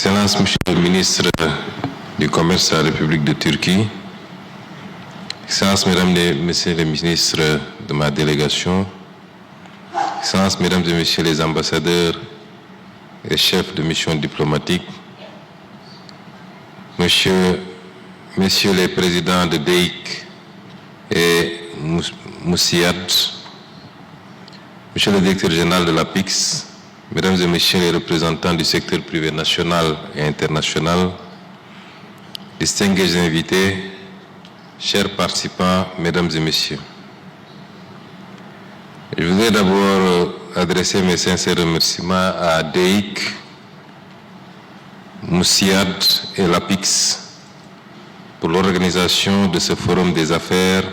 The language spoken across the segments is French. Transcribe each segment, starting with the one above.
Excellence, Monsieur le ministre du Commerce de la République de Turquie, Excellences, Mesdames et Messieurs les ministres de ma délégation, Excellences, Mesdames et Messieurs les ambassadeurs et chefs de mission diplomatique, Messieurs les présidents de DEIC et Moussiad, Monsieur le directeur général de l'APIX, Mesdames et Messieurs les représentants du secteur privé national et international, distingués invités, chers participants, Mesdames et Messieurs. Je voudrais d'abord adresser mes sincères remerciements à DEIC, Moussiad et l'APIX pour l'organisation de ce forum des affaires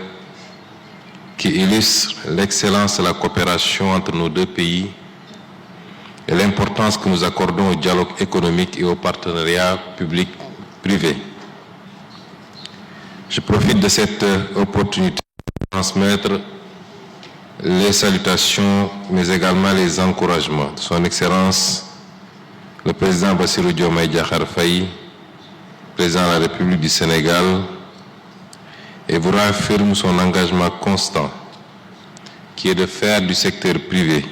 qui illustre l'excellence de la coopération entre nos deux pays et l'importance que nous accordons au dialogue économique et au partenariat public-privé. Je profite de cette opportunité pour transmettre les salutations, mais également les encouragements de Son Excellence, le président Bassirou Diomaye Diakhar Faye, président de la République du Sénégal, et vous réaffirme son engagement constant, qui est de faire du secteur privé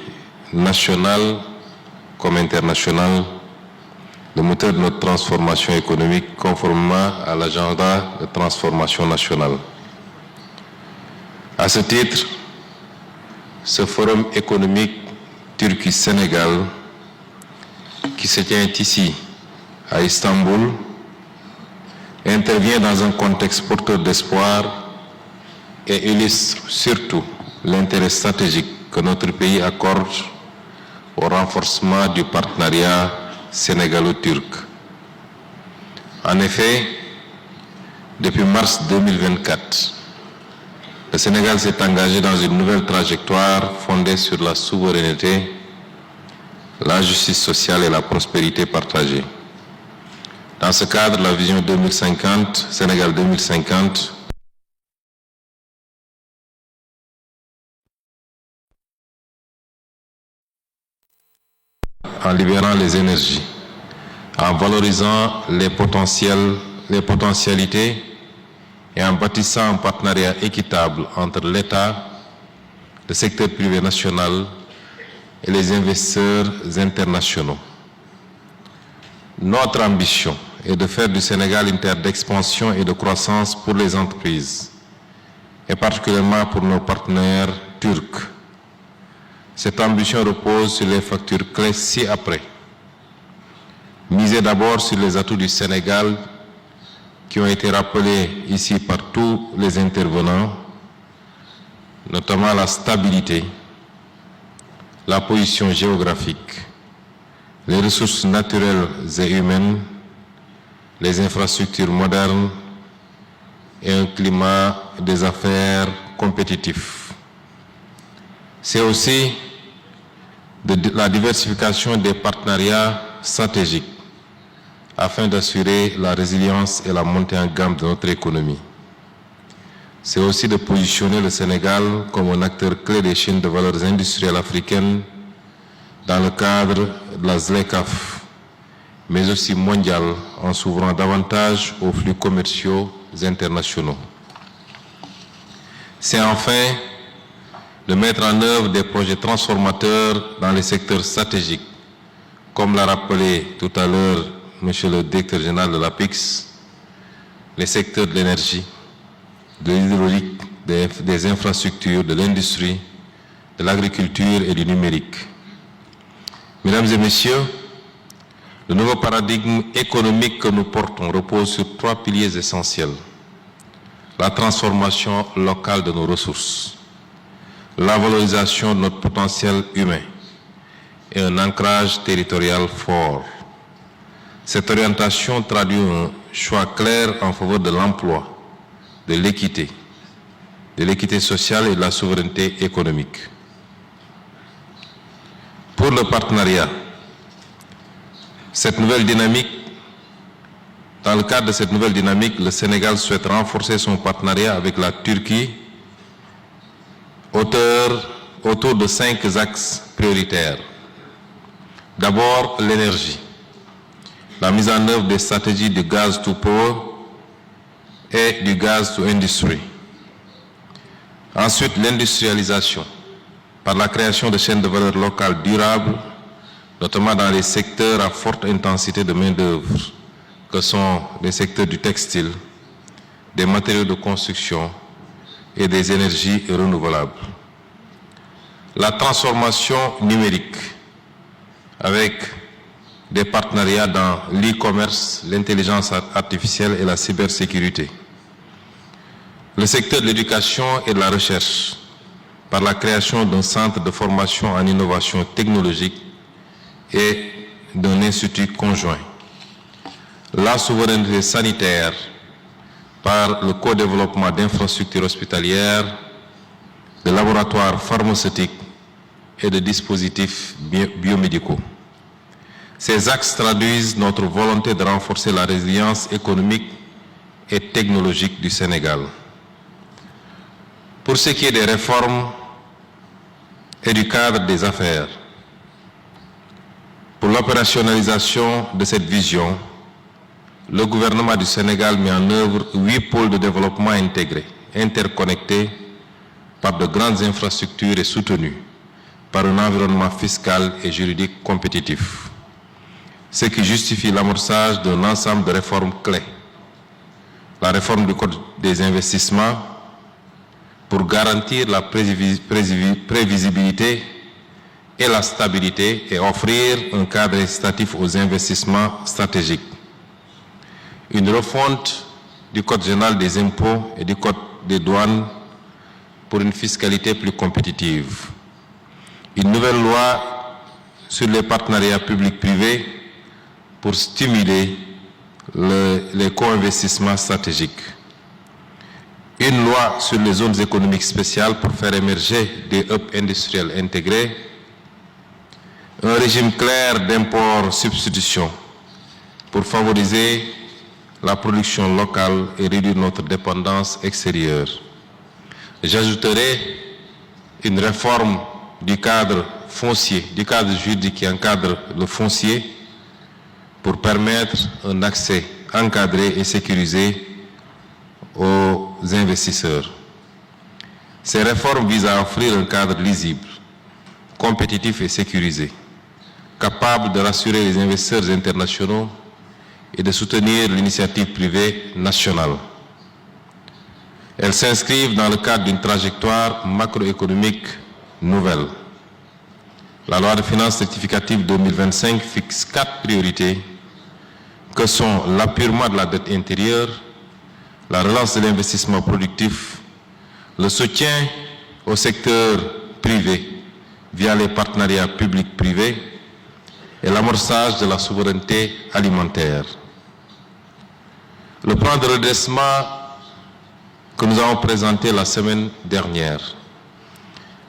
national comme international le moteur de notre transformation économique conformément à l'agenda de transformation nationale. À ce titre, ce forum économique Turquie-Sénégal qui se tient ici à Istanbul intervient dans un contexte porteur d'espoir et illustre surtout l'intérêt stratégique que notre pays accorde au renforcement du partenariat sénégalo-turc. En effet, depuis mars 2024, le Sénégal s'est engagé dans une nouvelle trajectoire fondée sur la souveraineté, la justice sociale et la prospérité partagée. Dans ce cadre, la vision 2050, Sénégal 2050, en libérant les énergies, en valorisant les potentialités et en bâtissant un partenariat équitable entre l'État, le secteur privé national et les investisseurs internationaux. Notre ambition est de faire du Sénégal une terre d'expansion et de croissance pour les entreprises, et particulièrement pour nos partenaires turcs. Cette ambition repose sur les facteurs clés ci-après. Miser d'abord sur les atouts du Sénégal qui ont été rappelés ici par tous les intervenants, notamment la stabilité, la position géographique, les ressources naturelles et humaines, les infrastructures modernes et un climat des affaires compétitif. C'est aussi la diversification des partenariats stratégiques afin d'assurer la résilience et la montée en gamme de notre économie. C'est aussi de positionner le Sénégal comme un acteur clé des chaînes de valeurs industrielles africaines dans le cadre de la ZLECAf, mais aussi mondiale en s'ouvrant davantage aux flux commerciaux internationaux. C'est enfin de mettre en œuvre des projets transformateurs dans les secteurs stratégiques, comme l'a rappelé tout à l'heure Monsieur le directeur général de l'APIX, les secteurs de l'énergie, de l'hydraulique, des infrastructures, de l'industrie, de l'agriculture et du numérique. Mesdames et Messieurs, le nouveau paradigme économique que nous portons repose sur 3 piliers essentiels. La transformation locale de nos ressources, la valorisation de notre potentiel humain et un ancrage territorial fort. Cette orientation traduit un choix clair en faveur de l'emploi, de l'équité sociale et de la souveraineté économique. Pour le partenariat, dans le cadre de cette nouvelle dynamique, le Sénégal souhaite renforcer son partenariat avec la Turquie autour de 5 axes prioritaires. D'abord, l'énergie. la mise en œuvre des stratégies de gaz to power et du gaz to industry. Ensuite, l'industrialisation par la création de chaînes de valeur locales durables, notamment dans les secteurs à forte intensité de main-d'œuvre, que sont les secteurs du textile, des matériaux de construction et des énergies renouvelables. La transformation numérique avec des partenariats dans l'e-commerce, l'intelligence artificielle et la cybersécurité. Le secteur de l'éducation et de la recherche par la création d'un centre de formation en innovation technologique et d'un institut conjoint. La souveraineté sanitaire par le co-développement d'infrastructures hospitalières, de laboratoires pharmaceutiques et de dispositifs biomédicaux. Ces axes traduisent notre volonté de renforcer la résilience économique et technologique du Sénégal. Pour ce qui est des réformes et du cadre des affaires, pour l'opérationnalisation de cette vision, le gouvernement du Sénégal met en œuvre 8 pôles de développement intégrés, interconnectés par de grandes infrastructures et soutenus par un environnement fiscal et juridique compétitif, ce qui justifie l'amorçage d'un ensemble de réformes clés. La réforme du Code des investissements pour garantir la prévisibilité et la stabilité et offrir un cadre incitatif aux investissements stratégiques. Une refonte du Code général des impôts et du Code des douanes pour une fiscalité plus compétitive. Une nouvelle loi sur les partenariats publics-privés pour stimuler les co-investissements stratégiques. Une loi sur les zones économiques spéciales pour faire émerger des hubs industriels intégrés. Un régime clair d'import-substitution pour favoriser la production locale et réduire notre dépendance extérieure. J'ajouterai une réforme du cadre foncier, du cadre juridique qui encadre le foncier pour permettre un accès encadré et sécurisé aux investisseurs. Ces réformes visent à offrir un cadre lisible, compétitif et sécurisé, capable de rassurer les investisseurs internationaux et de soutenir l'initiative privée nationale. Elles s'inscrivent dans le cadre d'une trajectoire macroéconomique nouvelle. La loi de finances rectificative 2025 fixe 4 priorités que sont l'appurement de la dette intérieure, la relance de l'investissement productif, le soutien au secteur privé via les partenariats publics-privés et l'amorçage de la souveraineté alimentaire. Le plan de redressement que nous avons présenté la semaine dernière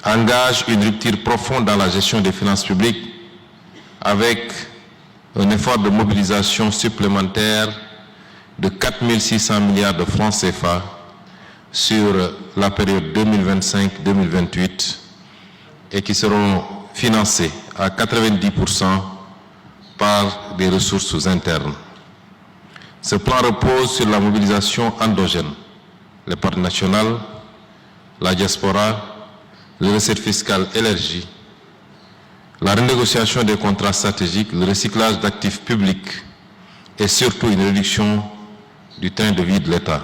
engage une rupture profonde dans la gestion des finances publiques avec un effort de mobilisation supplémentaire de 4 600 milliards de francs CFA sur la période 2025-2028 et qui seront financés à 90% par des ressources internes. Ce plan repose sur la mobilisation endogène, les parts nationales, la diaspora, les recettes fiscales élargies, la renégociation des contrats stratégiques, le recyclage d'actifs publics et surtout une réduction du train de vie de l'État.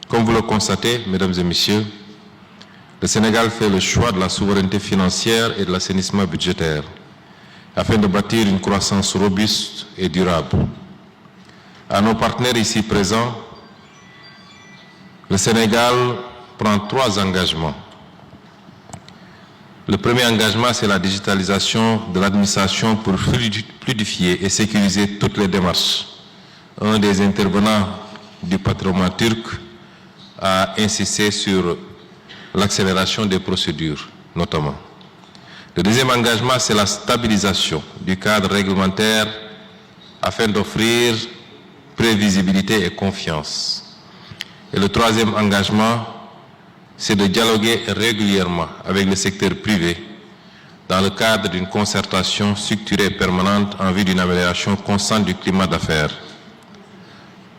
Comme vous le constatez, mesdames et messieurs, le Sénégal fait le choix de la souveraineté financière et de l'assainissement budgétaire afin de bâtir une croissance robuste et durable. À nos partenaires ici présents, le Sénégal prend 3 engagements. Le premier engagement, c'est la digitalisation de l'administration pour fluidifier et sécuriser toutes les démarches. Un des intervenants du patrimoine turc a insisté sur l'accélération des procédures, notamment. Le deuxième engagement, c'est la stabilisation du cadre réglementaire afin d'offrir prévisibilité et confiance. Et le troisième engagement, c'est de dialoguer régulièrement avec le secteur privé dans le cadre d'une concertation structurée et permanente en vue d'une amélioration constante du climat d'affaires.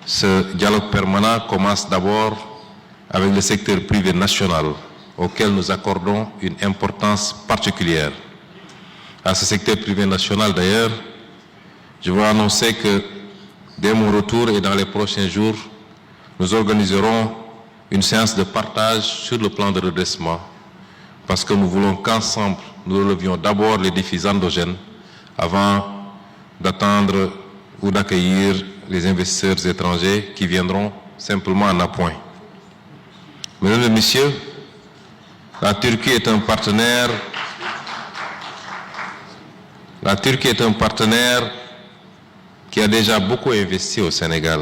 Ce dialogue permanent commence d'abord avec le secteur privé national, auquel nous accordons une importance particulière. À ce secteur privé national d'ailleurs, je veux annoncer que dès mon retour et dans les prochains jours, nous organiserons une séance de partage sur le plan de redressement parce que nous voulons qu'ensemble, nous relevions d'abord les défis endogènes avant d'attendre ou d'accueillir les investisseurs étrangers qui viendront simplement en appoint. Mesdames et messieurs, la Turquie est un partenaire. La Turquie est un partenaire qui a déjà beaucoup investi au Sénégal.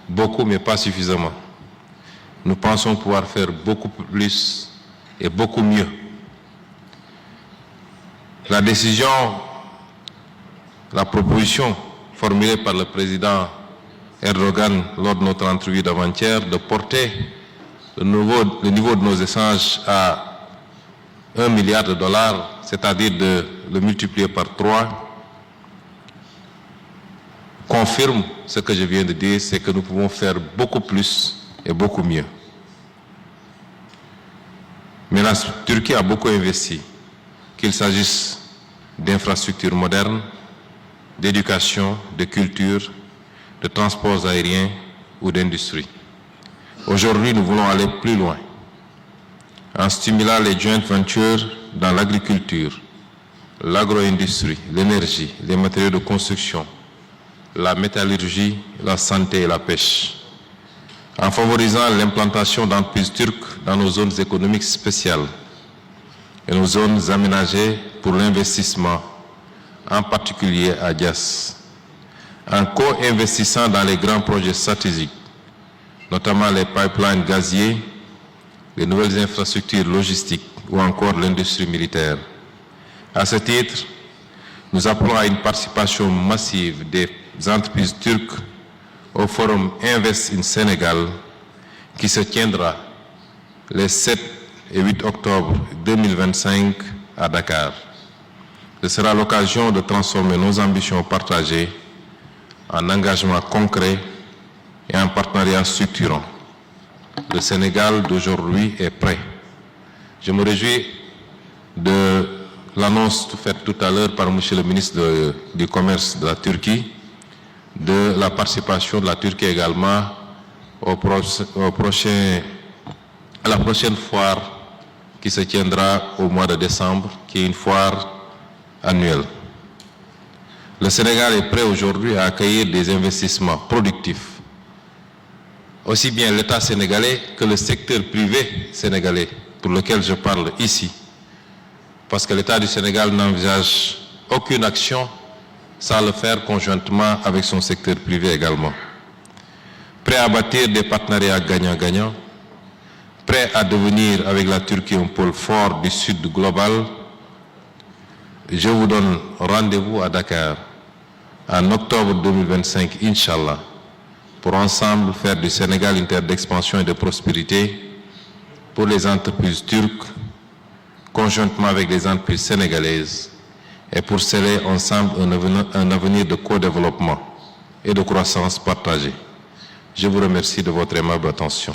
Beaucoup, mais pas suffisamment. Nous pensons pouvoir faire beaucoup plus et beaucoup mieux. La décision, la proposition formulée par le président Erdogan lors de notre entrevue d'avant-hier de porter le niveau de nos échanges à 1 milliard de dollars, c'est-à-dire de le multiplier par 3, confirme ce que je viens de dire, c'est que nous pouvons faire beaucoup plus et beaucoup mieux. Mais la Turquie a beaucoup investi, qu'il s'agisse d'infrastructures modernes, d'éducation, de culture, de transports aériens ou d'industrie. Aujourd'hui, nous voulons aller plus loin en stimulant les joint ventures dans l'agriculture, l'agro-industrie, l'énergie, les matériaux de construction, la métallurgie, la santé et la pêche, en favorisant l'implantation d'entreprises turques dans nos zones économiques spéciales et nos zones aménagées pour l'investissement, en particulier à Dias, en co-investissant dans les grands projets stratégiques, notamment les pipelines gaziers, les nouvelles infrastructures logistiques ou encore l'industrie militaire. À ce titre, nous appelons à une participation massive des entreprises turques au forum Invest in Sénégal qui se tiendra les 7 et 8 octobre 2025 à Dakar. Ce sera l'occasion de transformer nos ambitions partagées en engagements concrets et en partenariats structurants. Le Sénégal d'aujourd'hui est prêt. Je me réjouis de l'annonce faite tout à l'heure par M. le ministre du Commerce de la Turquie, de la participation de la Turquie également à la prochaine foire qui se tiendra au mois de décembre, qui est une foire annuelle. Le Sénégal est prêt aujourd'hui à accueillir des investissements productifs, aussi bien l'État sénégalais que le secteur privé sénégalais, pour lequel je parle ici, parce que l'État du Sénégal n'envisage aucune action sans le faire conjointement avec son secteur privé également. Prêt à bâtir des partenariats gagnant-gagnant, prêt à devenir avec la Turquie un pôle fort du Sud global, je vous donne rendez-vous à Dakar en octobre 2025, Inch'Allah, pour ensemble faire du Sénégal une terre d'expansion et de prospérité pour les entreprises turques, conjointement avec les entreprises sénégalaises, et pour sceller ensemble un avenir de co-développement et de croissance partagée. Je vous remercie de votre aimable attention.